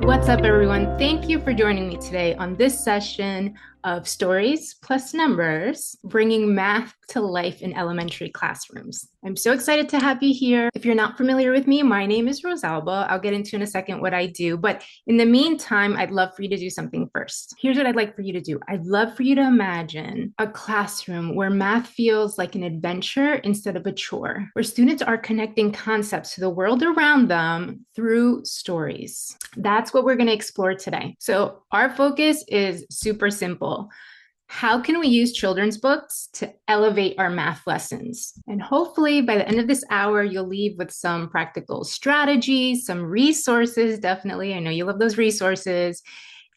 What's up, everyone? Thank you for joining me today on this session of Stories Plus Numbers, bringing math to life in elementary classrooms. I'm so excited to have you here. If you're not familiar with me, my name is Rosalba. I'll get into in a second what I do, but in the meantime, I'd love for you to do something first. Here's what I'd like for you to do. I'd love for you to imagine a classroom where math feels like an adventure instead of a chore, where students are connecting concepts to the world around them through stories. That's what we're going to explore today. So our focus is super simple. How can we use children's books to elevate our math lessons? And hopefully by the end of this hour, you'll leave with some practical strategies, some resources, definitely. I know you love those resources,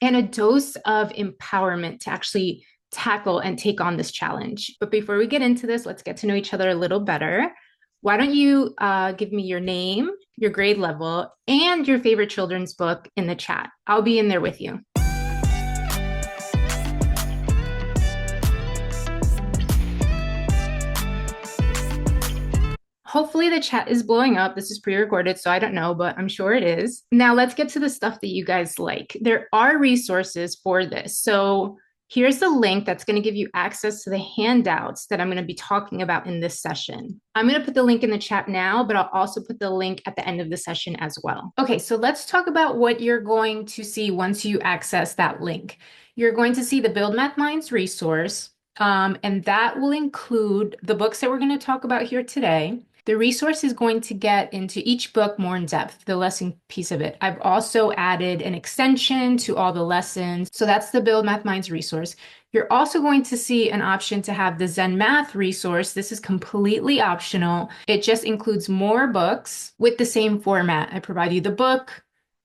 and a dose of empowerment to actually tackle and take on this challenge. But before we get into this, let's get to know each other a little better. Why don't you give me your name, your grade level, and your favorite children's book in the chat? I'll be in there with you. Hopefully the chat is blowing up. This is pre-recorded, so I don't know, but I'm sure it is. Now let's get to the stuff that you guys like. There are resources for this. So here's the link that's going to give you access to the handouts that I'm going to be talking about in this session. I'm going to put the link in the chat now, but I'll also put the link at the end of the session as well. Okay, so let's talk about what you're going to see once you access that link. You're going to see the Build Math Minds resource, and that will include the books that we're going to talk about here today. The resource is going to get into each book more in depth, the lesson piece of it. I've also added an extension to all the lessons. So that's the Build Math Minds resource. You're also going to see an option to have the Zen Math resource. This is completely optional. It just includes more books with the same format. I provide you the book,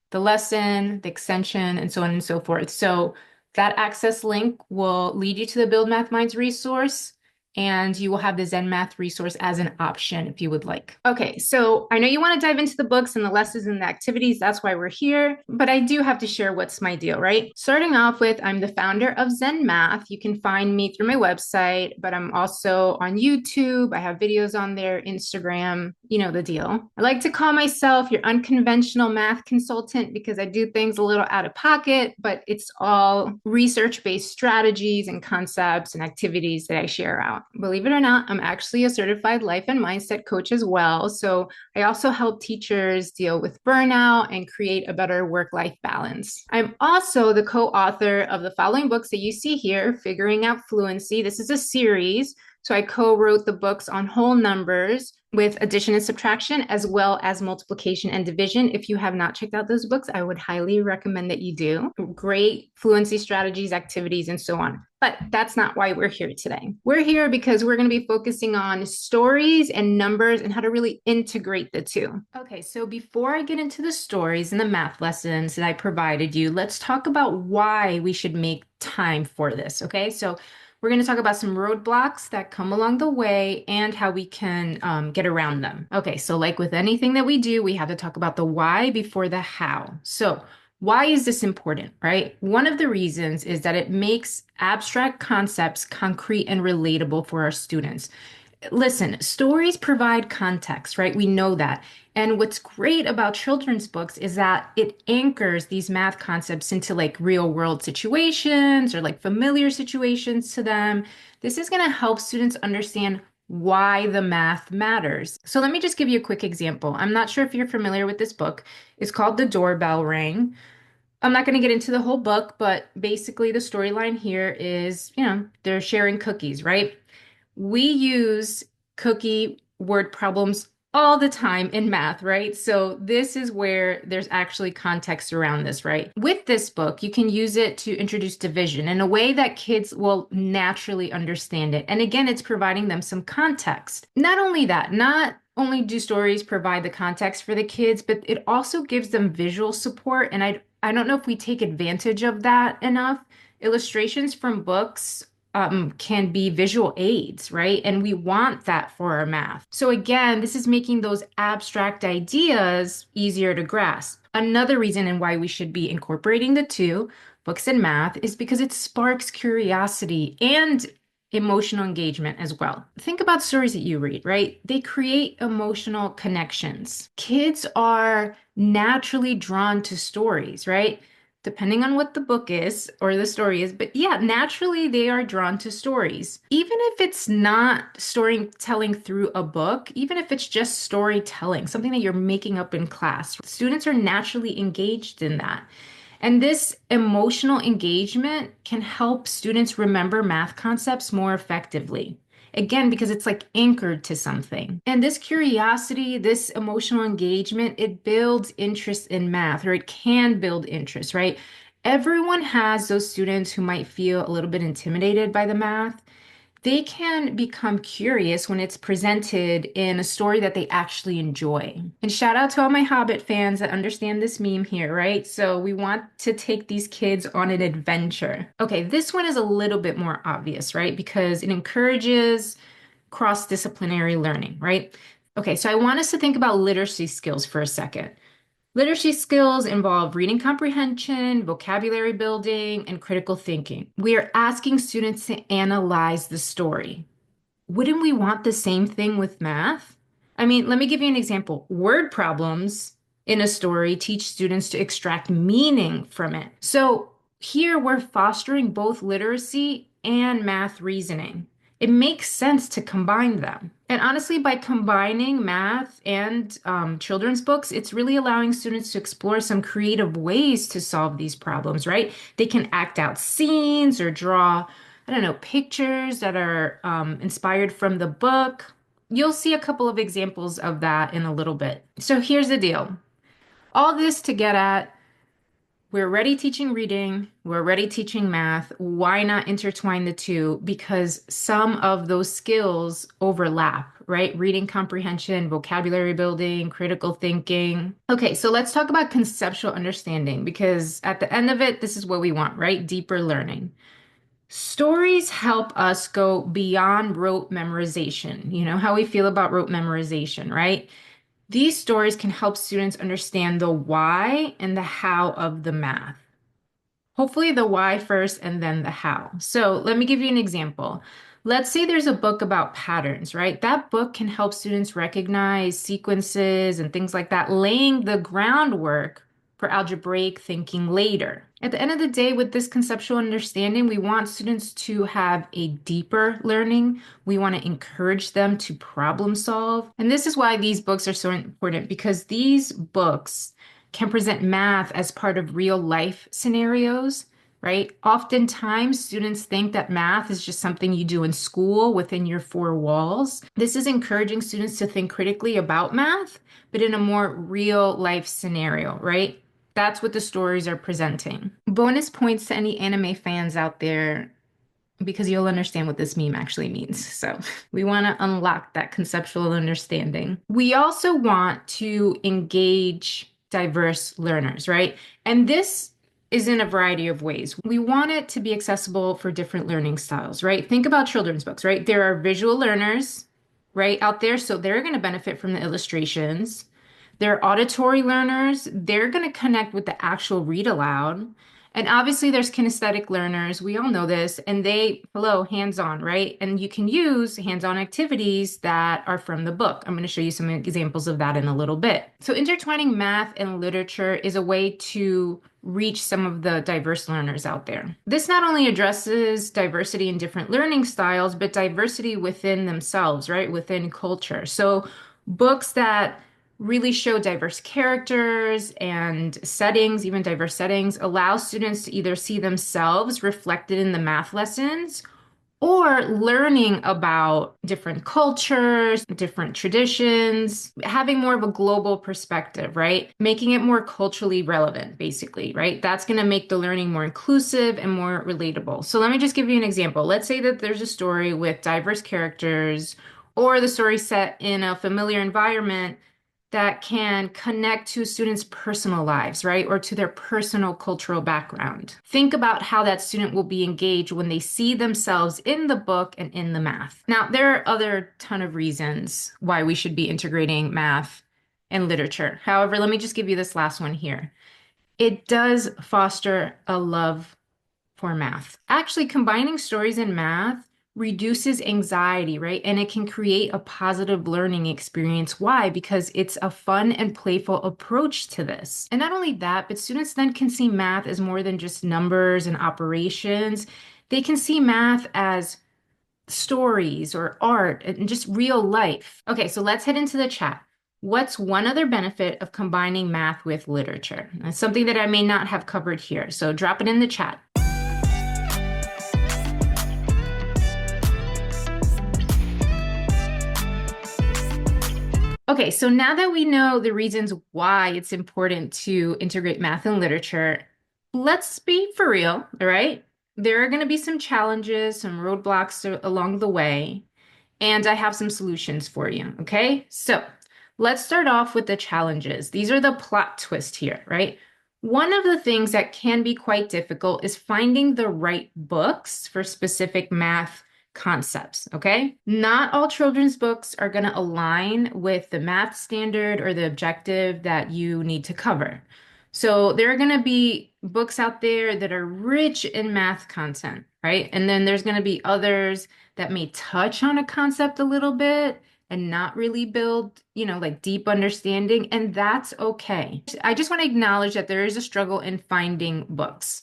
the lesson, the extension, and so on and so forth. So that access link will lead you to the Build Math Minds resource, and you will have the Zen Math resource as an option if you would like. Okay, so I know you want to dive into the books and the lessons and the activities. That's why we're here. But I do have to share what's my deal, right? Starting off with, I'm the founder of Zen Math. You can find me through my website, but I'm also on YouTube. I have videos on there, Instagram, you know the deal. I like to call myself your unconventional math consultant because I do things a little out of pocket, but it's all research-based strategies and concepts and activities that I share out. Believe it or not, I'm actually a certified life and mindset coach as well. So I also help teachers deal with burnout and create a better work-life balance. I'm also the co-author of the following books that you see here, Figuring Out Fluency. This is a series. So I co-wrote the books on whole numbers with addition and subtraction, as well as multiplication and division. If you have not checked out those books, I would highly recommend that you do. Great fluency strategies, activities, and so on. But that's not why we're here today. We're here because we're going to be focusing on stories and numbers and how to really integrate the two. Okay, so before I get into the stories and the math lessons that I provided you, let's talk about why we should make time for this, okay? So we're going to talk about some roadblocks that come along the way and how we can get around them. Okay, so like with anything that we do, we have to talk about the why before the how. So why is this important, right? One of the reasons is that it makes abstract concepts concrete and relatable for our students. Listen, stories provide context, right? We know that. And what's great about children's books is that it anchors these math concepts into like real world situations or like familiar situations to them. This is going to help students understand why the math matters. So let me just give you a quick example. I'm not sure if you're familiar with this book. It's called The Doorbell Rang. I'm not going to get into the whole book, but basically the storyline here is, they're sharing cookies, right? We use cookie word problems all the time in math, right? So this is where there's actually context around this, right? With this book, you can use it to introduce division in a way that kids will naturally understand it. And again, it's providing them some context. Not only that, not only do stories provide the context for the kids, but it also gives them visual support. And I don't know if we take advantage of that enough. Illustrations from books can be visual aids, right? And we want that for our math. So again, this is making those abstract ideas easier to grasp. Another reason and why we should be incorporating the two, books and math, is because it sparks curiosity and emotional engagement as well. Think about stories that you read, right? They create emotional connections. Kids are naturally drawn to stories, right? Depending on what the book is or the story is, but yeah, naturally they are drawn to stories. Even if it's not storytelling through a book, even if it's just storytelling, something that you're making up in class, students are naturally engaged in that. And this emotional engagement can help students remember math concepts more effectively. Again, because it's like anchored to something. And this curiosity, this emotional engagement, it builds interest in math, or it can build interest, right? Everyone has those students who might feel a little bit intimidated by the math. They can become curious when it's presented in a story that they actually enjoy. And shout out to all my Hobbit fans that understand this meme here, right? So we want to take these kids on an adventure. Okay, this one is a little bit more obvious, right? Because it encourages cross-disciplinary learning, right? Okay, so I want us to think about literacy skills for a second. Literacy skills involve reading comprehension, vocabulary building, and critical thinking. We are asking students to analyze the story. Wouldn't we want the same thing with math? I mean, let me give you an example. Word problems in a story teach students to extract meaning from it. So here we're fostering both literacy and math reasoning. It makes sense to combine them. And honestly, by combining math and children's books, it's really allowing students to explore some creative ways to solve these problems, right? They can act out scenes or draw, I don't know, pictures that are inspired from the book. You'll see a couple of examples of that in a little bit. So here's the deal. All this to get at, we're already teaching reading, we're already teaching math. Why not intertwine the two? Because some of those skills overlap, right? Reading comprehension, vocabulary building, critical thinking. Okay, so let's talk about conceptual understanding because at the end of it, this is what we want, right? Deeper learning. Stories help us go beyond rote memorization. You know how we feel about rote memorization, right? These stories can help students understand the why and the how of the math. Hopefully, the why first and then the how. So, let me give you an example. Let's say there's a book about patterns, right? That book can help students recognize sequences and things like that, laying the groundwork for algebraic thinking later. At the end of the day, with this conceptual understanding, we want students to have a deeper learning. We want to encourage them to problem solve. And this is why these books are so important because these books can present math as part of real life scenarios, right? Oftentimes, students think that math is just something you do in school within your four walls. This is encouraging students to think critically about math, but in a more real life scenario, right? That's what the stories are presenting. Bonus points to any anime fans out there because you'll understand what this meme actually means. So we want to unlock that conceptual understanding. We also want to engage diverse learners, right? And this is in a variety of ways. We want it to be accessible for different learning styles, right? Think about children's books, right? There are visual learners, right, out there, so they're going to benefit from the illustrations. They're auditory learners. They're going to connect with the actual read aloud. And obviously, there's kinesthetic learners. We all know this. And hello, hands-on, right? And you can use hands-on activities that are from the book. I'm going to show you some examples of that in a little bit. So intertwining math and literature is a way to reach some of the diverse learners out there. This not only addresses diversity in different learning styles, but diversity within themselves, right? Within culture. So books that really show diverse characters and settings, even diverse settings, allow students to either see themselves reflected in the math lessons or learning about different cultures, different traditions, having more of a global perspective, right? Making it more culturally relevant, basically, right? That's going to make the learning more inclusive and more relatable. So let me just give you an example. Let's say that there's a story with diverse characters or the story set in a familiar environment that can connect to students' personal lives, right? Or to their personal cultural background. Think about how that student will be engaged when they see themselves in the book and in the math. Now, there are other ton of reasons why we should be integrating math and literature. However, let me just give you this last one here. It does foster a love for math. Actually, combining stories and math reduces anxiety, right? And it can create a positive learning experience. Why? Because it's a fun and playful approach to this. And not only that, but students then can see math as more than just numbers and operations. They can see math as stories or art and just real life. Okay, so let's head into the chat. What's one other benefit of combining math with literature? That's something that I may not have covered here, so drop it in the chat. Okay, so now that we know the reasons why it's important to integrate math and literature, let's be for real, all right? There are going to be some challenges, some roadblocks along the way, and I have some solutions for you, okay? So let's start off with the challenges. These are the plot twist here, right? One of the things that can be quite difficult is finding the right books for specific math concepts, okay? Not all children's books are going to align with the math standard or the objective that you need to cover. So there are going to be books out there that are rich in math content, right? And then there's going to be others that may touch on a concept a little bit and not really build, like deep understanding, and that's okay. I just want to acknowledge that there is a struggle in finding books.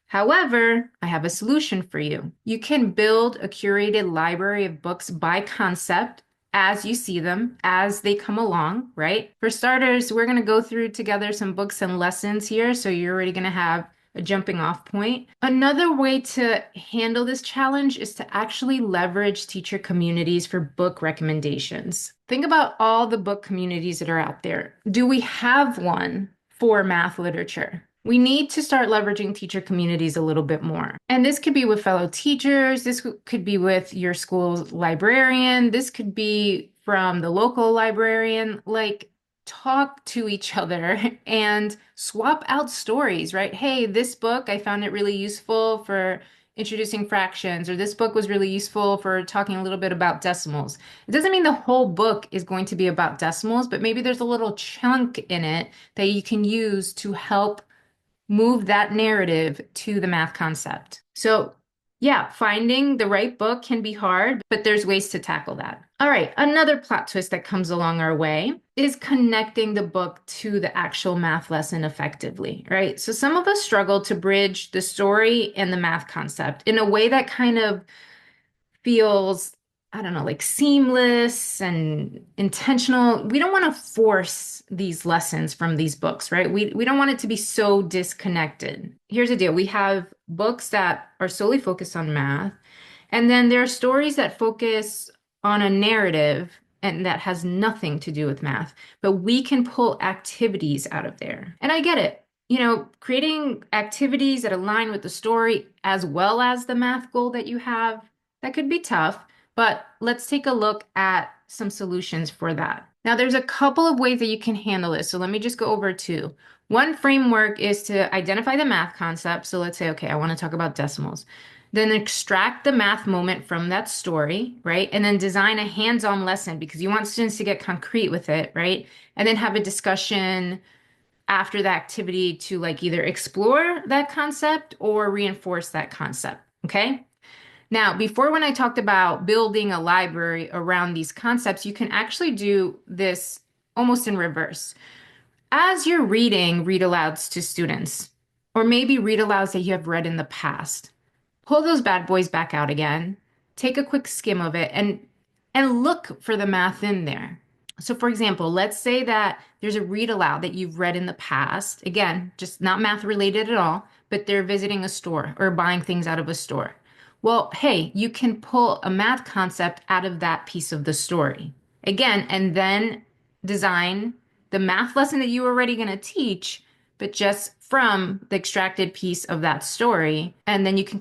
However, I have a solution for you. You can build a curated library of books by concept as you see them, as they come along, right? For starters, we're going to go through together some books and lessons here, so you're already going to have a jumping off point. Another way to handle this challenge is to actually leverage teacher communities for book recommendations. Think about all the book communities that are out there. Do we have one for math literature? We need to start leveraging teacher communities a little bit more. And this could be with fellow teachers. This could be with your school's librarian. This could be from the local librarian. Like, talk to each other and swap out stories, right? Hey, this book, I found it really useful for introducing fractions, or this book was really useful for talking a little bit about decimals. It doesn't mean the whole book is going to be about decimals, but maybe there's a little chunk in it that you can use to help move that narrative to the math concept. So yeah, finding the right book can be hard, but there's ways to tackle that. All right, another plot twist that comes along our way is connecting the book to the actual math lesson effectively, right? So some of us struggle to bridge the story and the math concept in a way that kind of feels, I don't know, like seamless and intentional. We don't want to force these lessons from these books, right? We don't want it to be so disconnected. Here's the deal. We have books that are solely focused on math, and then there are stories that focus on a narrative and that has nothing to do with math, but we can pull activities out of there. And I get it. Creating activities that align with the story as well as the math goal that you have, that could be tough, but let's take a look at some solutions for that. Now, there's a couple of ways that you can handle this. So let me just go over two. One framework is to identify the math concept. So let's say, okay, I want to talk about decimals. Then extract the math moment from that story, right? And then design a hands-on lesson because you want students to get concrete with it, right? And then have a discussion after the activity to like either explore that concept or reinforce that concept, okay? Now, before when I talked about building a library around these concepts, you can actually do this almost in reverse. As you're reading read alouds to students, or maybe read alouds that you have read in the past, pull those bad boys back out again, take a quick skim of it, and look for the math in there. So for example, let's say that there's a read aloud that you've read in the past. Again, just not math related at all, but they're visiting a store or buying things out of a store. Well, hey, you can pull a math concept out of that piece of the story. Again, and then design the math lesson that you were already going to teach, but just from the extracted piece of that story. And then you can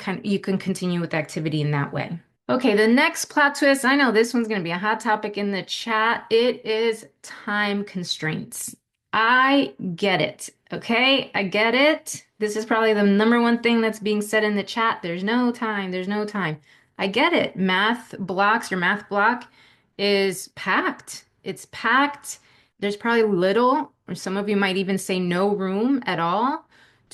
continue with the activity in that way. Okay, the next plot twist, I know this one's going to be a hot topic in the chat. It is time constraints. I get it, okay? I get it. This is probably the number one thing that's being said in the chat. There's no time, there's no time. I get it. Math blocks, your math block is packed. It's packed. There's probably little, or some of you might even say no room at all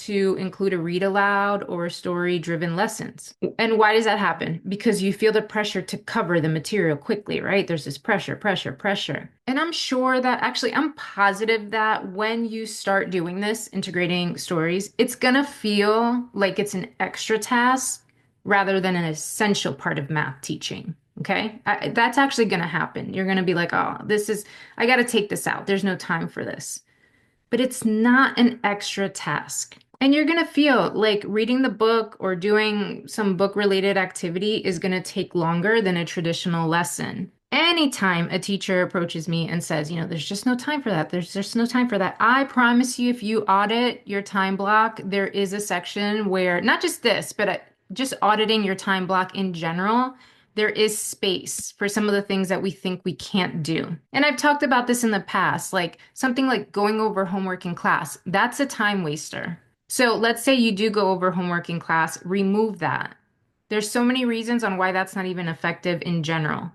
to include a read aloud or story-driven lessons. And why does that happen? Because you feel the pressure to cover the material quickly, right? There's this pressure, pressure, pressure. And I'm sure that actually, I'm positive that when you start doing this, integrating stories, it's gonna feel like it's an extra task rather than an essential part of math teaching. Okay, that's actually going to happen. You're going to be like, oh, I got to take this out. There's no time for this. But it's not an extra task. And you're going to feel like reading the book or doing some book-related activity is going to take longer than a traditional lesson. Anytime a teacher approaches me and says, there's just no time for that, there's just no time for that, I promise you, if you audit your time block, there is a section where, not just this, but just auditing your time block in general, there is space for some of the things that we think we can't do. And I've talked about this in the past, like something like going over homework in class, that's a time waster. So let's say you do go over homework in class, remove that. There's so many reasons on why that's not even effective in general.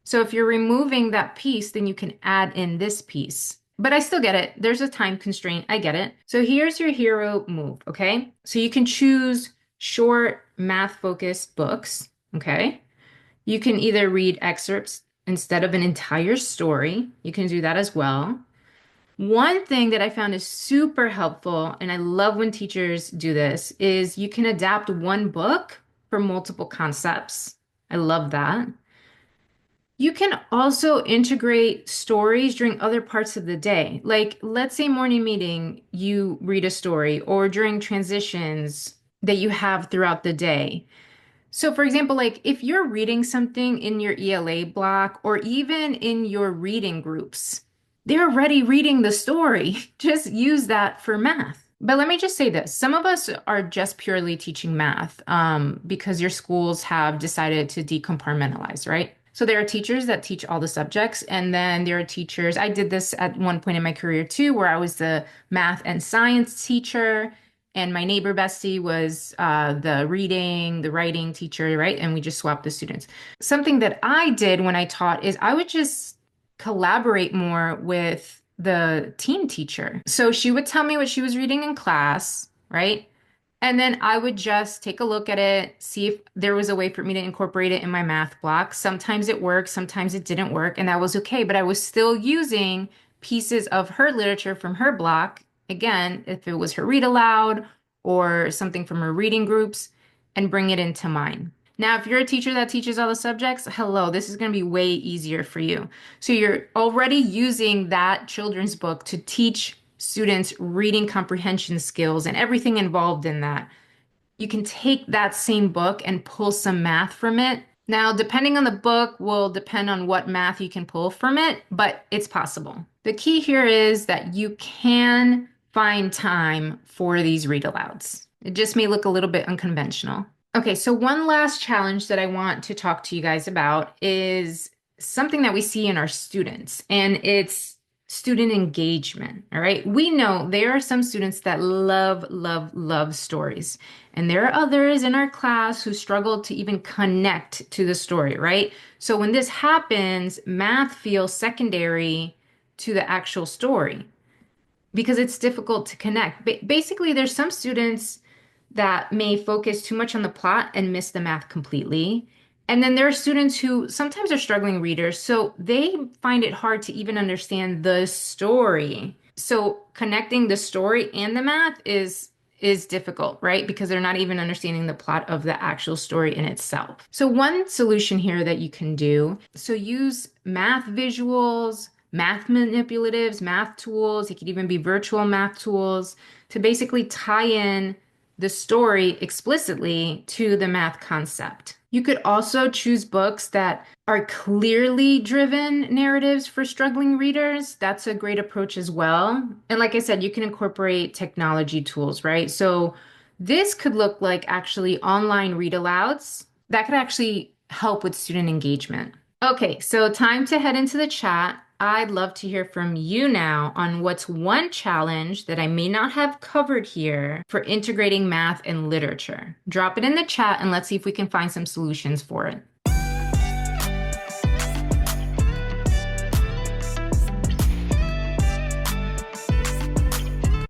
So if you're removing that piece, then you can add in this piece. But I still get it. There's a time constraint. I get it. So here's your hero move, okay? So you can choose short math-focused books, okay? You can either read excerpts instead of an entire story. You can do that as well. One thing that I found is super helpful, and I love when teachers do this, is you can adapt one book for multiple concepts. I love that. You can also integrate stories during other parts of the day. Like, let's say morning meeting, you read a story, or during transitions that you have throughout the day. So for example, like if you're reading something in your ELA block or even in your reading groups, they're already reading the story. Just use that for math. But let me just say this. Some of us are just purely teaching math because your schools have decided to decompartmentalize, right? So there are teachers that teach all the subjects, and then there are teachers, I did this at one point in my career too, where I was the math and science teacher, and my neighbor bestie was the reading, the writing teacher, right? And we just swapped the students. Something that I did when I taught is I would just collaborate more with the team teacher. So she would tell me what she was reading in class, right? And then I would just take a look at it, see if there was a way for me to incorporate it in my math block. Sometimes it worked, sometimes it didn't work, and that was okay. But I was still using pieces of her literature from her block, again, if it was her read aloud or something from her reading groups, and bring it into mine. Now, if you're a teacher that teaches all the subjects, hello, this is going to be way easier for you. So you're already using that children's book to teach students reading comprehension skills and everything involved in that. You can take that same book and pull some math from it. Now, depending on the book will depend on what math you can pull from it, but it's possible. The key here is that you can find time for these read alouds. It just may look a little bit unconventional. Okay, so one last challenge that I want to talk to you guys about is something that we see in our students, and it's student engagement, all right? We know there are some students that love, love, love stories. And there are others in our class who struggle to even connect to the story, right? So when this happens, math feels secondary to the actual story because it's difficult to connect. Basically, there's some students that may focus too much on the plot and miss the math completely. And then there are students who sometimes are struggling readers, so they find it hard to even understand the story. So connecting the story and the math is difficult, right? Because they're not even understanding the plot of the actual story in itself. So one solution here that you can do, so use math visuals, math manipulatives, math tools. It could even be virtual math tools to basically tie in the story explicitly to the math concept. You could also choose books that are clearly driven narratives for struggling readers. That's a great approach as well. And like I said, you can incorporate technology tools, right? So this could look like actually online read alouds that could actually help with student engagement. Okay, so time to head into the chat. I'd love to hear from you now on what's one challenge that I may not have covered here for integrating math and literature. Drop it in the chat and let's see if we can find some solutions for it.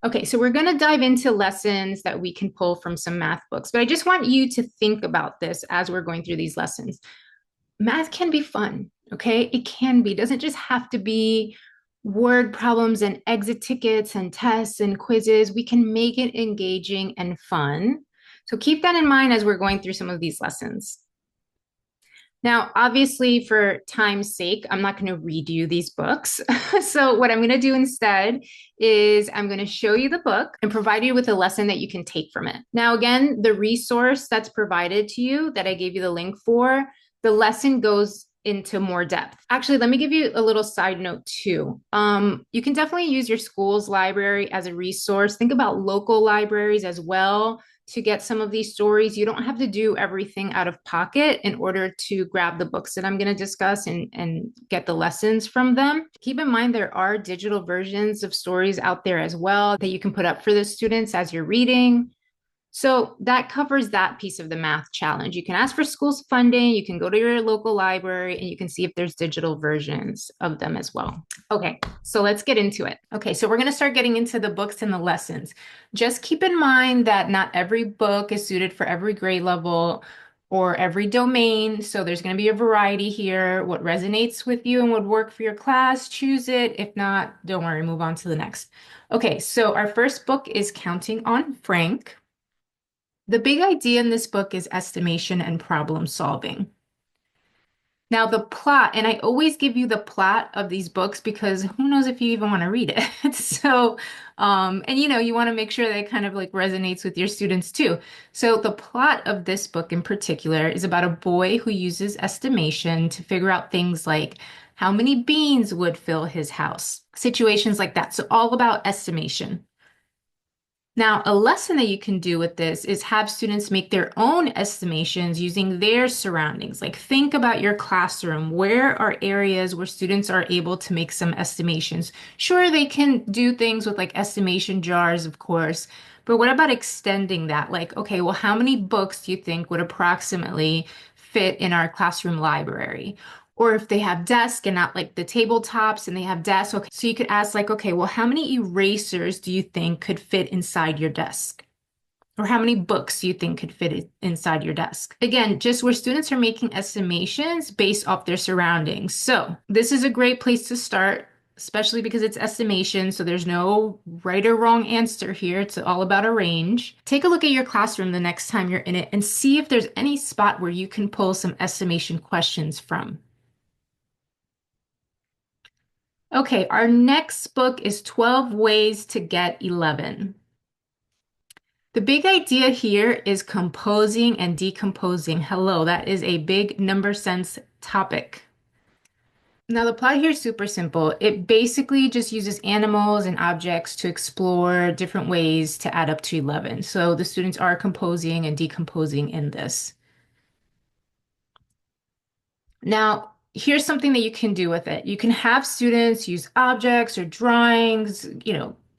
Okay, so we're going to dive into lessons that we can pull from some math books, but I just want you to think about this as we're going through these lessons. Math can be fun, okay? It can be. It doesn't just have to be word problems and exit tickets and tests and quizzes. We can make it engaging and fun. So keep that in mind as we're going through some of these lessons. Now, obviously, for time's sake, I'm not going to read you these books. So, what I'm going to do instead is I'm going to show you the book and provide you with a lesson that you can take from it. Now, again, the resource that's provided to you that I gave you the link for, the lesson goes into more depth. Actually, let me give you a little side note too. You can definitely use your school's library as a resource. Think about local libraries as well to get some of these stories. You don't have to do everything out of pocket in order to grab the books that I'm going to discuss and get the lessons from them. Keep in mind, there are digital versions of stories out there as well that you can put up for the students as you're reading. So that covers that piece of the math challenge. You can ask for school's funding, you can go to your local library, and you can see if there's digital versions of them as well. Okay, so let's get into it. Okay, so we're going to start getting into the books and the lessons. Just keep in mind that not every book is suited for every grade level or every domain. So there's going to be a variety here. What resonates with you and would work for your class, choose it. If not, don't worry, move on to the next. Okay, so our first book is Counting on Frank. The big idea in this book is estimation and problem solving. Now, the plot, and I always give you the plot of these books because who knows if you even want to read it. So, and you want to make sure that it kind of like resonates with your students too. So, the plot of this book in particular is about a boy who uses estimation to figure out things like how many beans would fill his house, situations like that. So, all about estimation. Now, a lesson that you can do with this is have students make their own estimations using their surroundings. Like think about your classroom. Where are areas where students are able to make some estimations? Sure, they can do things with like estimation jars, of course, but what about extending that? Like, okay, well, how many books do you think would approximately fit in our classroom library? Or if they have desk and not like the tabletops and they have desks. Okay, so you could ask like, okay, well, how many erasers do you think could fit inside your desk? Or how many books do you think could fit inside your desk? Again, just where students are making estimations based off their surroundings. So this is a great place to start, especially because it's estimation. So there's no right or wrong answer here. It's all about a range. Take a look at your classroom the next time you're in it and see if there's any spot where you can pull some estimation questions from. Okay, our next book is 12 Ways to Get 11. The big idea here is composing and decomposing. Hello, that is a big number sense topic. Now, the plot here is super simple. It basically just uses animals and objects to explore different ways to add up to 11. So the students are composing and decomposing in this. Now, here's something that you can do with it. You can have students use objects or drawings,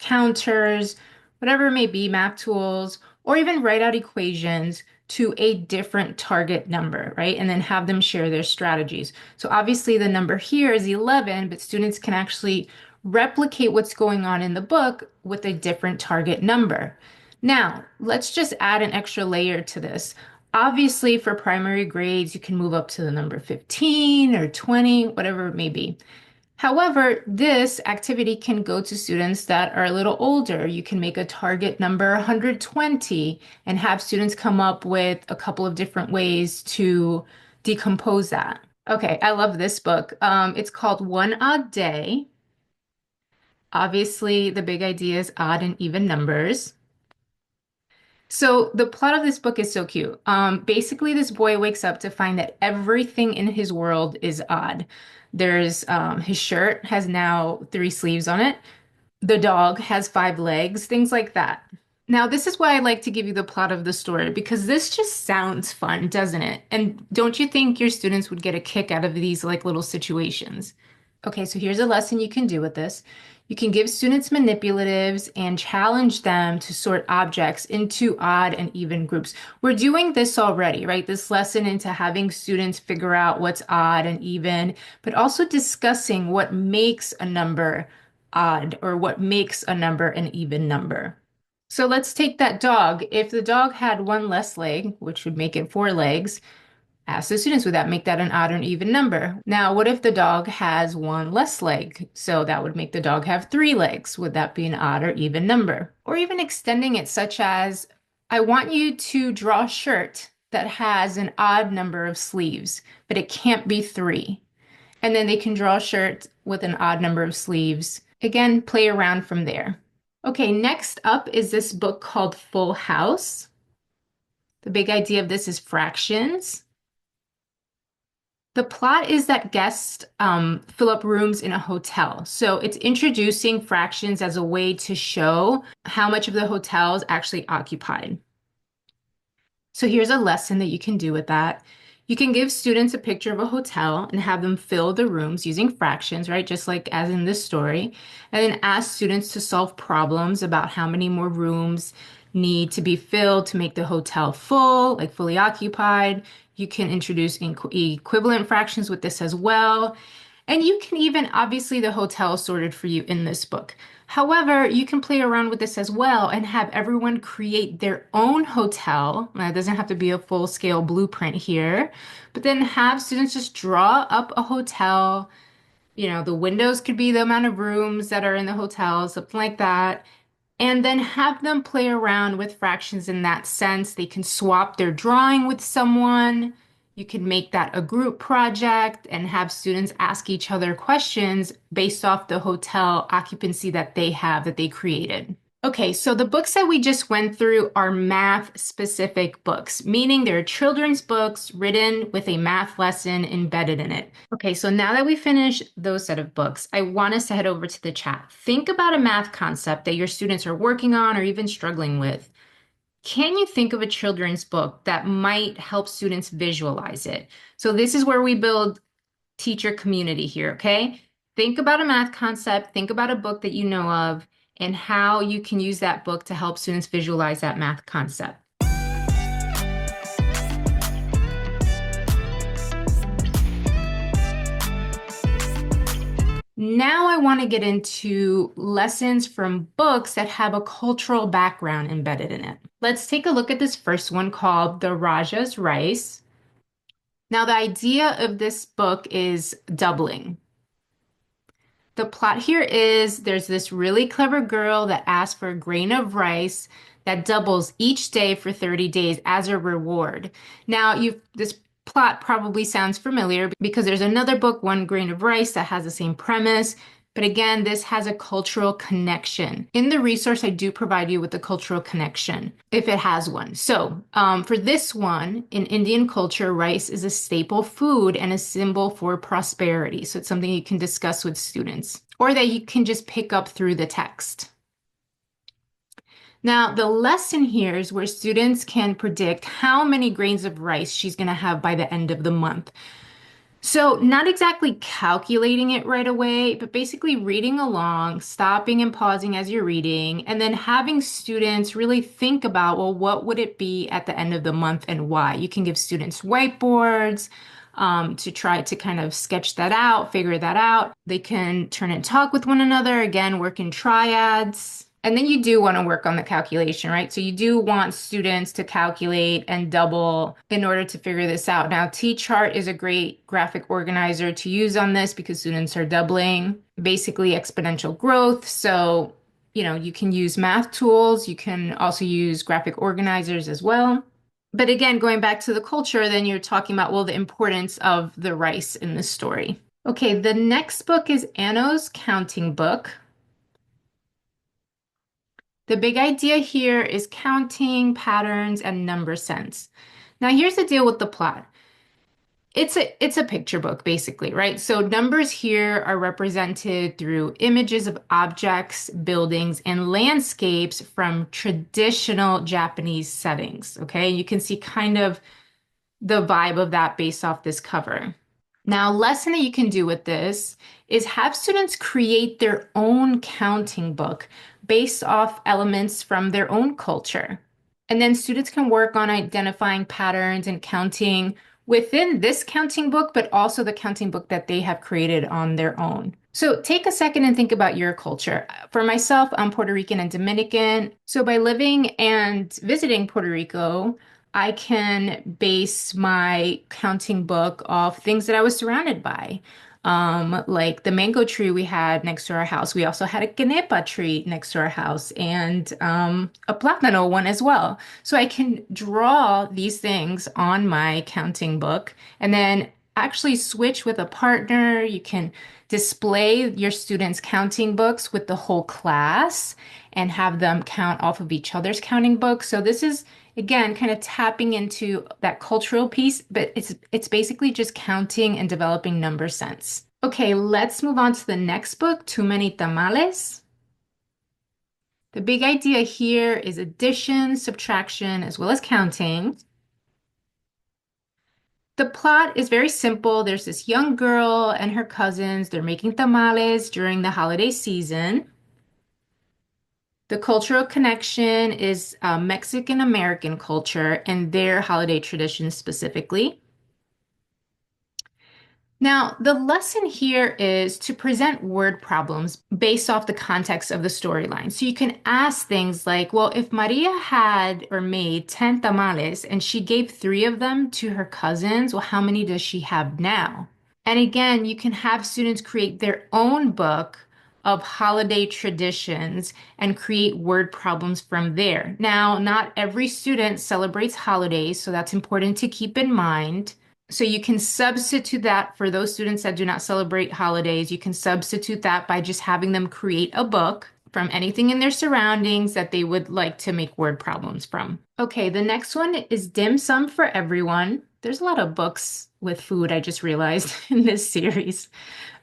counters, whatever it may be, math tools, or even write out equations to a different target number, right? And then have them share their strategies. So obviously the number here is 11, but students can actually replicate what's going on in the book with a different target number. Now, let's just add an extra layer to this. Obviously, for primary grades, you can move up to the number 15 or 20, whatever it may be. However, this activity can go to students that are a little older. You can make a target number 120 and have students come up with a couple of different ways to decompose that. Okay, I love this book. It's called One Odd Day. Obviously, the big idea is odd and even numbers. So the plot of this book is so cute. Basically, this boy wakes up to find that everything in his world is odd. There's his shirt has now 3 sleeves on it. The dog has 5 legs, things like that. Now, this is why I like to give you the plot of the story because this just sounds fun, doesn't it? And don't you think your students would get a kick out of these like little situations? Okay, so here's a lesson you can do with this. You can give students manipulatives and challenge them to sort objects into odd and even groups. We're doing this already, right? This lesson into having students figure out what's odd and even, but also discussing what makes a number odd or what makes a number an even number. So let's take that dog. If the dog had one less leg, which would make it four legs, ask the students, would that make that an odd or an even number? Now, what if the dog has one less leg? So that would make the dog have three legs. Would that be an odd or even number? Or even extending it, such as, I want you to draw a shirt that has an odd number of sleeves, but it can't be three. And then they can draw a shirt with an odd number of sleeves. Again, play around from there. Okay, next up is this book called Full House. The big idea of this is fractions. The plot is that guests fill up rooms in a hotel. So it's introducing fractions as a way to show how much of the hotel is actually occupied. So here's a lesson that you can do with that. You can give students a picture of a hotel and have them fill the rooms using fractions, right? Just like as in this story. And then ask students to solve problems about how many more rooms need to be filled to make the hotel full, like fully occupied. You can introduce equivalent fractions with this as well. And you can even, obviously, the hotel is sorted for you in this book. However, you can play around with this as well and have everyone create their own hotel. Now, it doesn't have to be a full-scale blueprint here, but then have students just draw up a hotel. You know, the windows could be the amount of rooms that are in the hotel, something like that. And then have them play around with fractions in that sense. They can swap their drawing with someone. You can make that a group project and have students ask each other questions based off the hotel occupancy that they have that they created. Okay, so the books that we just went through are math-specific books, meaning they're children's books written with a math lesson embedded in it. Okay, so now that we finished those set of books, I want us to head over to the chat. Think about a math concept that your students are working on or even struggling with. Can you think of a children's book that might help students visualize it? So this is where we build teacher community here, okay? Think about a math concept, think about a book that you know of, and how you can use that book to help students visualize that math concept. Now I want to get into lessons from books that have a cultural background embedded in it. Let's take a look at this first one called The Raja's Rice. Now, the idea of this book is doubling. The plot here is there's this really clever girl that asks for a grain of rice that doubles each day for 30 days as a reward. Now, this plot probably sounds familiar because there's another book, One Grain of Rice, that has the same premise. But again, this has a cultural connection. In the resource, I do provide you with the cultural connection if it has one. So for this one, in Indian culture, rice is a staple food and a symbol for prosperity. So it's something you can discuss with students or that you can just pick up through the text. Now, the lesson here is where students can predict how many grains of rice she's going to have by the end of the month. So not exactly calculating it right away, but basically reading along, stopping and pausing as you're reading, and then having students really think about, well, what would it be at the end of the month and why? You can give students whiteboards to try to kind of sketch that out, figure that out. They can turn and talk with one another, again, work in triads. And then you do want to work on the calculation, right? So you do want students to calculate and double in order to figure this out. Now, T-chart is a great graphic organizer to use on this because students are doubling, basically exponential growth. So, you know, you can use math tools. You can also use graphic organizers as well. But again, going back to the culture, then you're talking about, well, the importance of the rice in this story. Okay, the next book is Anno's Counting Book. The big idea here is counting, patterns, and number sense. Now, here's the deal with the plot. It's a picture book, basically, right? So numbers here are represented through images of objects, buildings, and landscapes from traditional Japanese settings, okay? You can see kind of the vibe of that based off this cover. Now, a lesson that you can do with this is have students create their own counting book based off elements from their own culture. And then students can work on identifying patterns and counting within this counting book, but also the counting book that they have created on their own. So take a second and think about your culture. For myself, I'm Puerto Rican and Dominican. So by living and visiting Puerto Rico, I can base my counting book off things that I was surrounded by. Like the mango tree we had next to our house. We also had a canepa tree next to our house and a plátano one as well. So I can draw these things on my counting book and then actually switch with a partner. You can display your students' counting books with the whole class and have them count off of each other's counting books. So this is again kind of tapping into that cultural piece, but it's basically just counting and developing number sense. Okay, let's move on to the next book, Too Many Tamales. The big idea here is addition, subtraction, as well as counting. The plot is very simple. There's this young girl and her cousins. They're making tamales during the holiday season. The cultural connection is Mexican American culture and their holiday traditions specifically. Now, the lesson here is to present word problems based off the context of the storyline. So you can ask things like, well, if Maria had or made 10 tamales and she gave three of them to her cousins, well, how many does she have now? And again, you can have students create their own book of holiday traditions and create word problems from there. Now, not every student celebrates holidays, so that's important to keep in mind. So you can substitute that for those students that do not celebrate holidays. You can substitute that by just having them create a book from anything in their surroundings that they would like to make word problems from. Okay, the next one is Dim Sum for Everyone. There's a lot of books with food, I just realized in this series.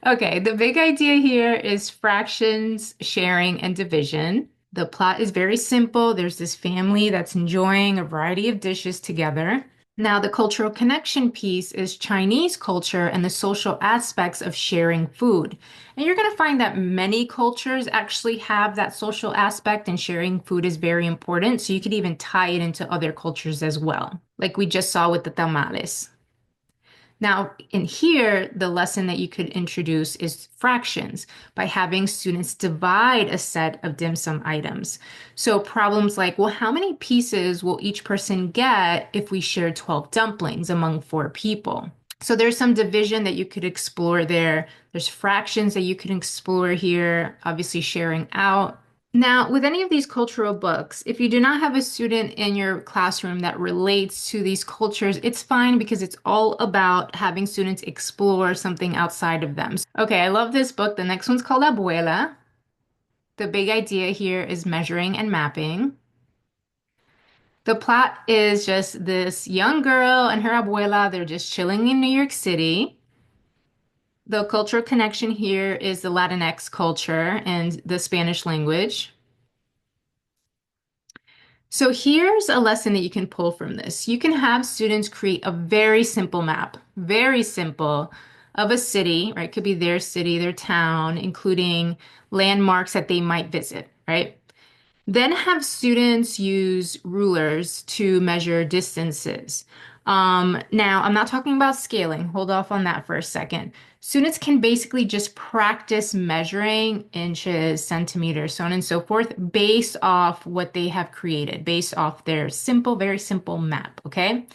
Okay, the big idea here is fractions, sharing, and division. The plot is very simple. There's this family that's enjoying a variety of dishes together. Now, the cultural connection piece is Chinese culture and the social aspects of sharing food. And you're going to find that many cultures actually have that social aspect, and sharing food is very important. So you could even tie it into other cultures as well, like we just saw with the tamales. Now, in here, the lesson that you could introduce is fractions by having students divide a set of dim sum items. So problems like, well, how many pieces will each person get if we share 12 dumplings among four people? So there's some division that you could explore there. There's fractions that you can explore here, obviously sharing out. Now, with any of these cultural books, if you do not have a student in your classroom that relates to these cultures, it's fine because it's all about having students explore something outside of them. Okay, I love this book. The next one's called Abuela. The big idea here is measuring and mapping. The plot is just this young girl and her abuela. They're just chilling in New York City. The cultural connection here is the Latinx culture and the Spanish language. So here's a lesson that you can pull from this. You can have students create a very simple map, very simple, of a city, right? Could be their city, their town, including landmarks that they might visit, right? Then have students use rulers to measure distances. Now, I'm not talking about scaling. Hold off on that for a second. Students can basically just practice measuring inches, centimeters, so on and so forth, based off what they have created, based off their simple, very simple map, okay?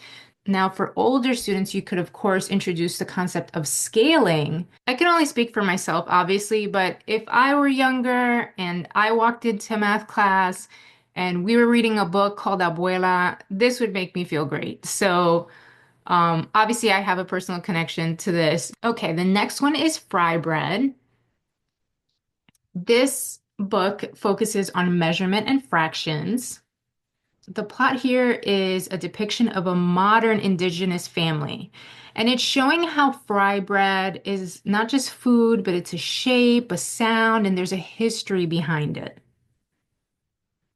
Now, for older students, you could, of course, introduce the concept of scaling. I can only speak for myself, obviously, but if I were younger and I walked into math class and we were reading a book called Abuela, this would make me feel great. So, obviously, I have a personal connection to this. Okay, the next one is Fry Bread. This book focuses on measurement and fractions. The plot here is a depiction of a modern indigenous family. And it's showing how fry bread is not just food, but it's a shape, a sound, and there's a history behind it.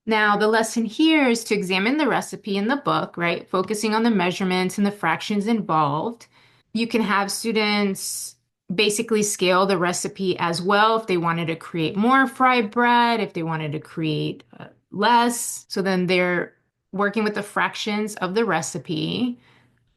Now, the lesson here is to examine the recipe in the book, right? Focusing on the measurements and the fractions involved. You can have students basically scale the recipe as well if they wanted to create more fried bread, if they wanted to create less. So then they're working with the fractions of the recipe.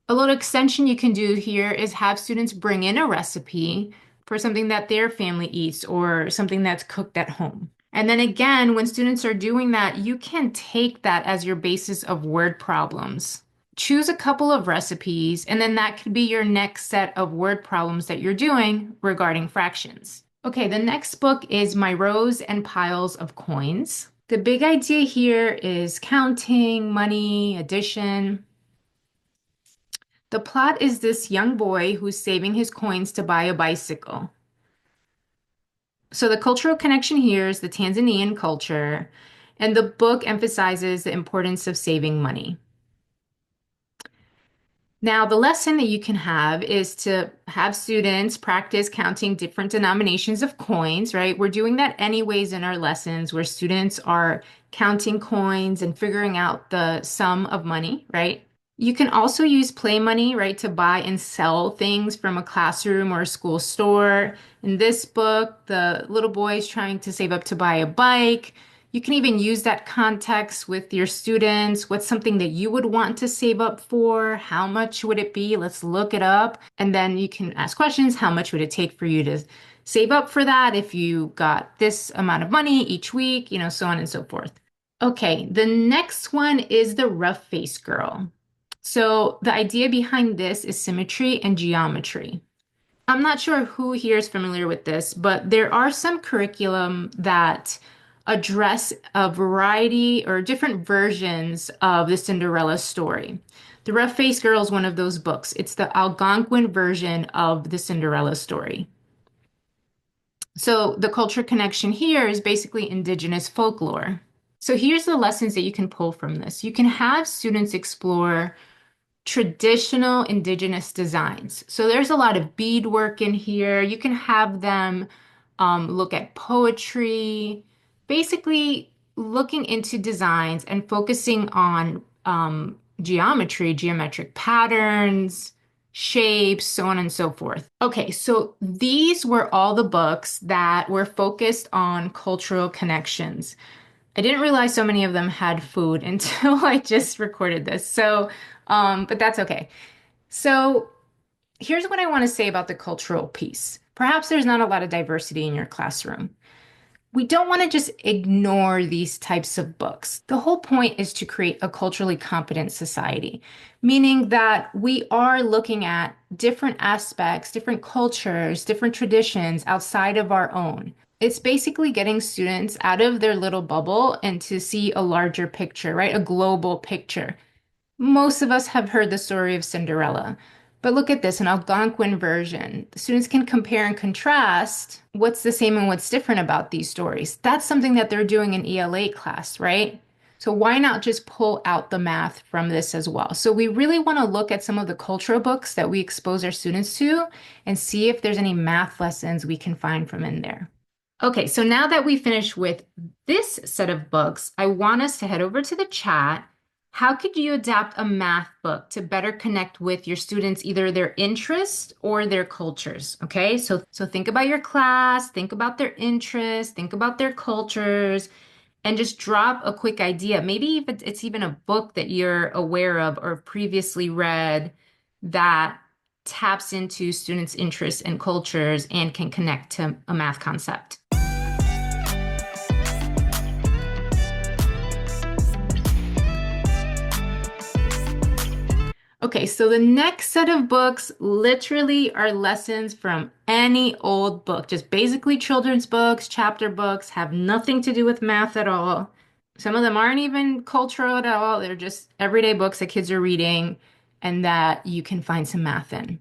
A little extension you can do here is have students bring in a recipe for something that their family eats or something that's cooked at home. And then again, when students are doing that, you can take that as your basis of word problems. Choose a couple of recipes, and then that could be your next set of word problems that you're doing regarding fractions. Okay, the next book is My Rows and Piles of Coins. The big idea here is counting, money, addition. The plot is this young boy who's saving his coins to buy a bicycle. So the cultural connection here is the Tanzanian culture, and the book emphasizes the importance of saving money. Now, the lesson that you can have is to have students practice counting different denominations of coins, right? We're doing that anyways in our lessons where students are counting coins and figuring out the sum of money, right? You can also use play money, right, to buy and sell things from a classroom or a school store. In this book, the little boy is trying to save up to buy a bike. You can even use that context with your students. What's something that you would want to save up for? How much would it be? Let's look it up. And then you can ask questions. How much would it take for you to save up for that if you got this amount of money each week, so on and so forth. Okay, the next one is the rough face girl. So the idea behind this is symmetry and geometry. I'm not sure who here is familiar with this, but there are some curriculum that address a variety or different versions of the Cinderella story. The Rough Faced Girl is one of those books. It's the Algonquin version of the Cinderella story. So the culture connection here is basically indigenous folklore. So here's the lessons that you can pull from this. You can have students explore traditional indigenous designs. So there's a lot of beadwork in here. You can have them look at poetry, basically looking into designs and focusing on geometry, geometric patterns, shapes, so on and so forth. Okay, so these were all the books that were focused on cultural connections. I didn't realize so many of them had food until I just recorded this. But that's okay. So here's what I want to say about the cultural piece. Perhaps there's not a lot of diversity in your classroom. We don't want to just ignore these types of books. The whole point is to create a culturally competent society, meaning that we are looking at different aspects, different cultures, different traditions outside of our own. It's basically getting students out of their little bubble and to see a larger picture, right? A global picture. Most of us have heard the story of Cinderella, but look at this, an Algonquin version. The students can compare and contrast what's the same and what's different about these stories. That's something that they're doing in ELA class, right? So why not just pull out the math from this as well? So we really want to look at some of the cultural books that we expose our students to and see if there's any math lessons we can find from in there. Okay, so now that we finished with this set of books, I want us to head over to the chat. How could you adapt a math book to better connect with your students, either their interests or their cultures? Okay, so think about your class, think about their interests, think about their cultures, and just drop a quick idea. Maybe if it's even a book that you're aware of or previously read that taps into students' interests and cultures and can connect to a math concept. Okay, so the next set of books literally are lessons from any old book, just basically children's books, chapter books, have nothing to do with math at all. Some of them aren't even cultural at all. They're just everyday books that kids are reading and that you can find some math in.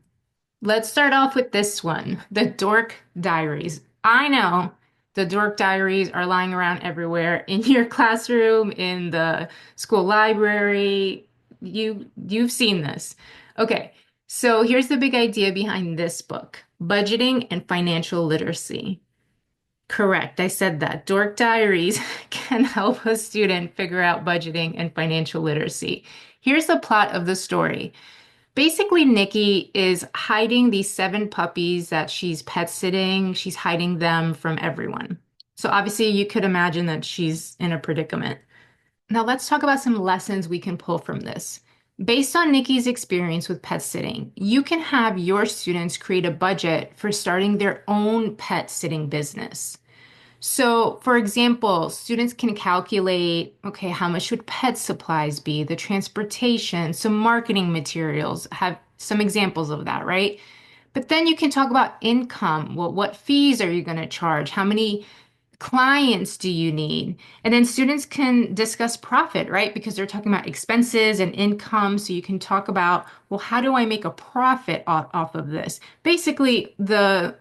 Let's start off with this one, The Dork Diaries. I know the Dork Diaries are lying around everywhere in your classroom, in the school library. You've seen this. Okay, so here's the big idea behind this book, budgeting and financial literacy. Correct, I said that. Dork Diaries can help a student figure out budgeting and financial literacy. Here's the plot of the story. Basically, Nikki is hiding these 7 puppies that she's pet sitting. She's hiding them from everyone. So obviously you could imagine that she's in a predicament. Now let's talk about some lessons we can pull from this. Based on Nikki's experience with pet sitting, you can have your students create a budget for starting their own pet sitting business. So, for example, students can calculate, okay, how much would pet supplies be, the transportation, some marketing materials, have some examples of that, right? But then you can talk about income. Well, what fees are you going to charge? How many clients do you need? And then students can discuss profit, right? Because they're talking about expenses and income. So you can talk about, well, how do I make a profit off of this? Basically, the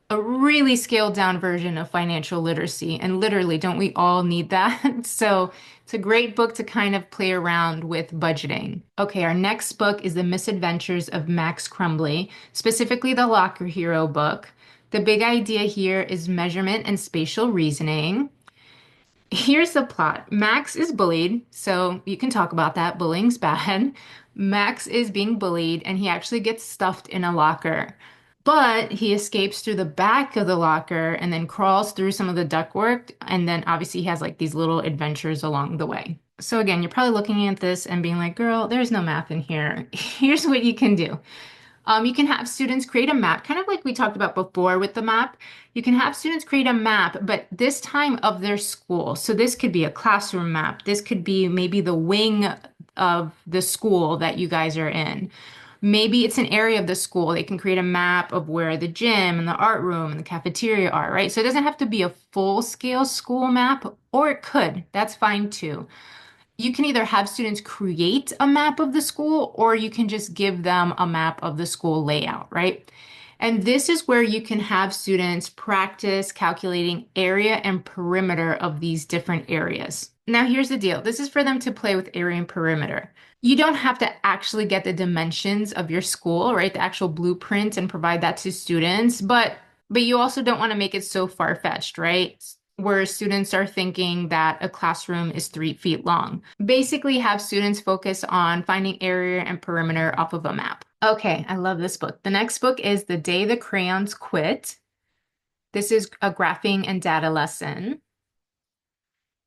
a really scaled down version of financial literacy. And literally, don't we all need that? So it's a great book to kind of play around with budgeting. Okay, our next book is The Misadventures of Max Crumbly, specifically the Locker Hero book. The big idea here is measurement and spatial reasoning. Here's the plot. Max is bullied, so you can talk about that. Bullying's bad. Max is being bullied, and he actually gets stuffed in a locker. But he escapes through the back of the locker and then crawls through some of the ductwork. And then obviously he has like these little adventures along the way. So again, you're probably looking at this and being like, girl, there's no math in here. Here's what you can do. You can have students create a map, kind of like we talked about before with the map. You can have students create a map, but this time of their school. So this could be a classroom map. This could be maybe the wing of the school that you guys are in. Maybe it's an area of the school. They can create a map of where the gym and the art room and the cafeteria are, right? So it doesn't have to be a full scale school map, or it could. That's fine too. You can either have students create a map of the school or you can just give them a map of the school layout, right? And this is where you can have students practice calculating area and perimeter of these different areas. Now, here's the deal. This is for them to play with area and perimeter. You don't have to actually get the dimensions of your school, right? The actual blueprint and provide that to students, but you also don't want to make it so far-fetched, right? Where students are thinking that a classroom is 3 feet long. Basically, have students focus on finding area and perimeter off of a map. Okay, I love this book. The next book is The Day the Crayons Quit. This is a graphing and data lesson.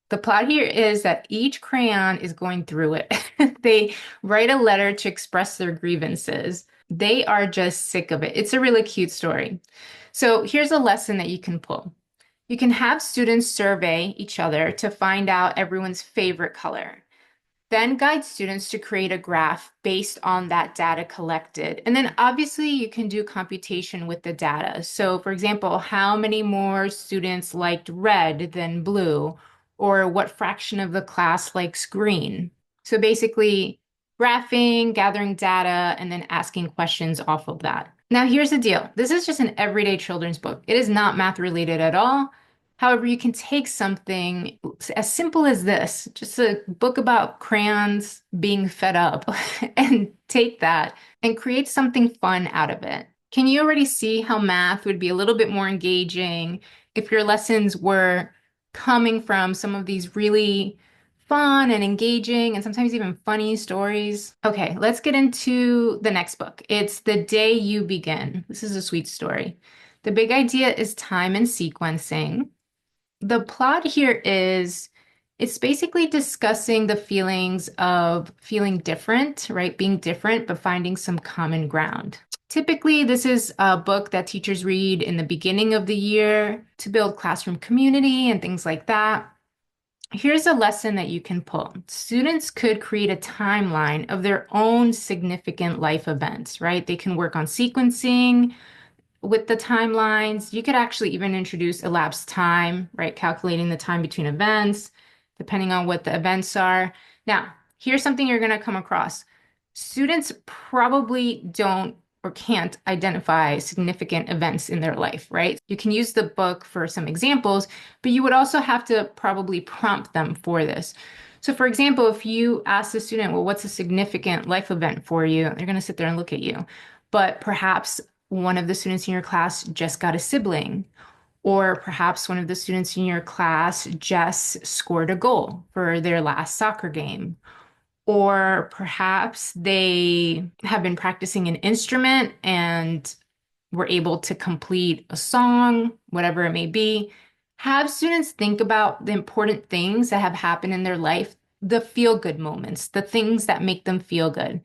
The plot here is that each crayon is going through it. They write a letter to express their grievances. They are just sick of it. It's a really cute story. So here's a lesson that you can pull. You can have students survey each other to find out everyone's favorite color. Then guide students to create a graph based on that data collected. And then obviously you can do computation with the data. So for example, how many more students liked red than blue? Or what fraction of the class likes green? So basically graphing, gathering data, and then asking questions off of that. Now here's the deal. This is just an everyday children's book. It is not math related at all. However, you can take something as simple as this, just a book about crayons being fed up, and take that and create something fun out of it. Can you already see how math would be a little bit more engaging if your lessons were coming from some of these really fun and engaging and sometimes even funny stories? Okay, let's get into the next book. It's The Day You Begin. This is a sweet story. The big idea is time and sequencing. The plot here is it's basically discussing the feelings of feeling different, right? Being different, but finding some common ground. Typically, this is a book that teachers read in the beginning of the year to build classroom community and things like that. Here's a lesson that you can pull. Students could create a timeline of their own significant life events, right? They can work on sequencing with the timelines. You could actually even introduce elapsed time, right? Calculating the time between events, depending on what the events are. Now, here's something you're going to come across. Students probably don't or can't identify significant events in their life, right? You can use the book for some examples, but you would also have to probably prompt them for this. So for example, if you ask the student, well, what's a significant life event for you? They're going to sit there and look at you. But perhaps one of the students in your class just got a sibling, or perhaps one of the students in your class just scored a goal for their last soccer game, or perhaps they have been practicing an instrument and were able to complete a song, whatever it may be. Have students think about the important things that have happened in their life the feel-good moments, the things that make them feel good.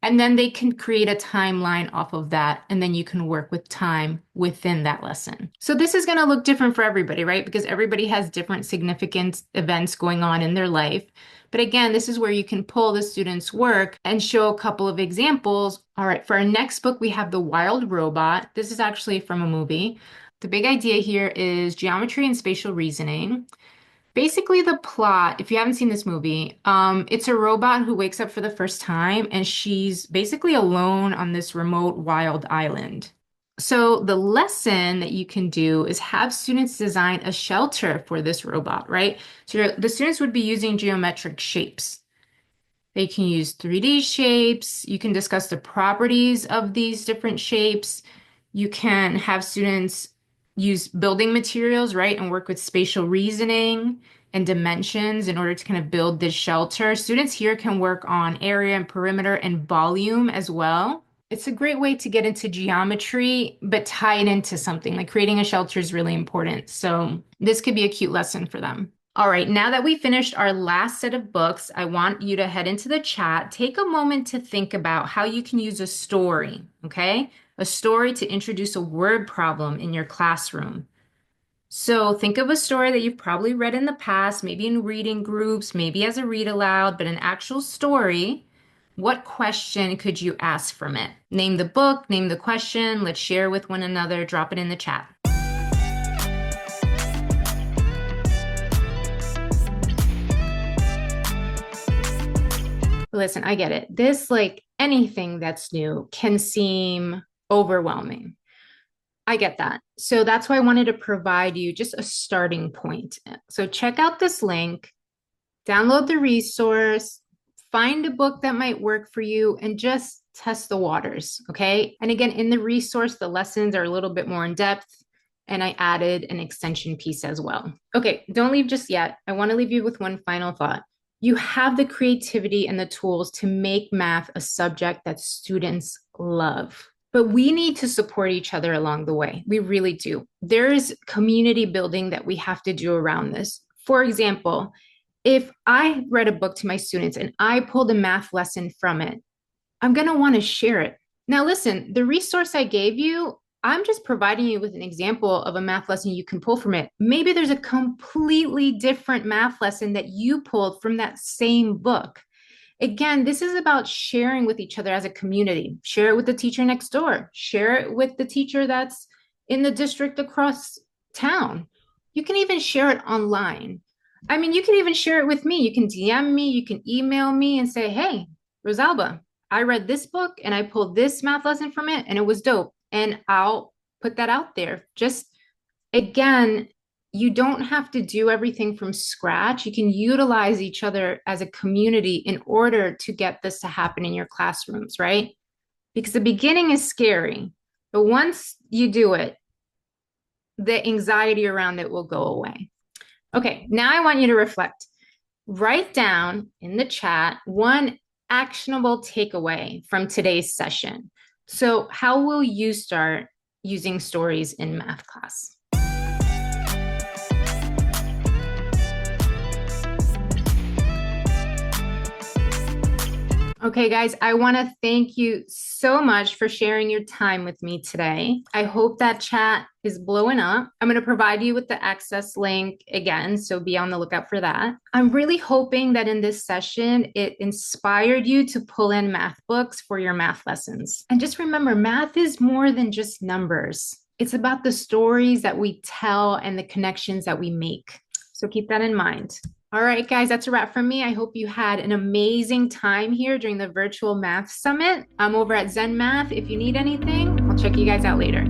And then they can create a timeline off of that, and then you can work with time within that lesson. So this is going to look different for everybody, right? Because everybody has different significant events going on in their life. But again, this is where you can pull the students' work and show a couple of examples. All right, for our next book, we have The Wild Robot. This is actually from a movie. The big idea here is geometry and spatial reasoning. Basically, the plot, if you haven't seen this movie, it's a robot who wakes up for the first time and she's basically alone on this remote wild island. So the lesson that you can do is have students design a shelter for this robot, right? So the students would be using geometric shapes. They can use 3D shapes. You can discuss the properties of these different shapes. You can have students use building materials, right, and work with spatial reasoning and dimensions in order to kind of build this shelter. Students here can work on area and perimeter and volume as well. It's a great way to get into geometry, but tie it into something. Like creating a shelter is really important. So this could be a cute lesson for them. All right, now that we finished our last set of books, I want you to head into the chat. Take a moment to think about how you can use a story, okay? A story to introduce a word problem in your classroom. So think of a story that you've probably read in the past, maybe in reading groups, maybe as a read aloud, but an actual story. What question could you ask from it? Name the book, name the question. Let's share with one another. Drop it in the chat. Listen, I get it. This, like anything that's new, can seem overwhelming. I get that. So that's why I wanted to provide you just a starting point. So check out this link, download the resource, find a book that might work for you, and just test the waters, okay? And again, in the resource, the lessons are a little bit more in depth, and I added an extension piece as well. Okay, don't leave just yet. I want to leave you with one final thought. You have the creativity and the tools to make math a subject that students love. But we need to support each other along the way. We really do. There is community building that we have to do around this. For example, if I read a book to my students and I pulled a math lesson from it, I'm going to want to share it. Now, listen, the resource I gave you, I'm just providing you with an example of a math lesson you can pull from it. Maybe there's a completely different math lesson that you pulled from that same book. Again, this is about sharing with each other as a community. Share it with the teacher next door. Share it with the teacher that's in the district across town. You can even share it online. I mean, you can even share it with me. You can DM me, you can email me and say, hey, Rosalba, I read this book and I pulled this math lesson from it and it was dope. And I'll put that out there. Just, again, you don't have to do everything from scratch. You can utilize each other as a community in order to get this to happen in your classrooms, right? Because the beginning is scary, but once you do it, the anxiety around it will go away. Okay, now I want you to reflect. Write down in the chat one actionable takeaway from today's session. So how will you start using stories in math class? Okay, guys, I want to thank you so much for sharing your time with me today. I hope that chat is blowing up. I'm going to provide you with the access link again, so be on the lookout for that. I'm really hoping that in this session, it inspired you to pull in math books for your math lessons. And just remember, math is more than just numbers. It's about the stories that we tell and the connections that we make. So keep that in mind. All right, guys, that's a wrap from me. I hope you had an amazing time here during the virtual math summit. I'm over at Zen Math. If you need anything, I'll check you guys out later.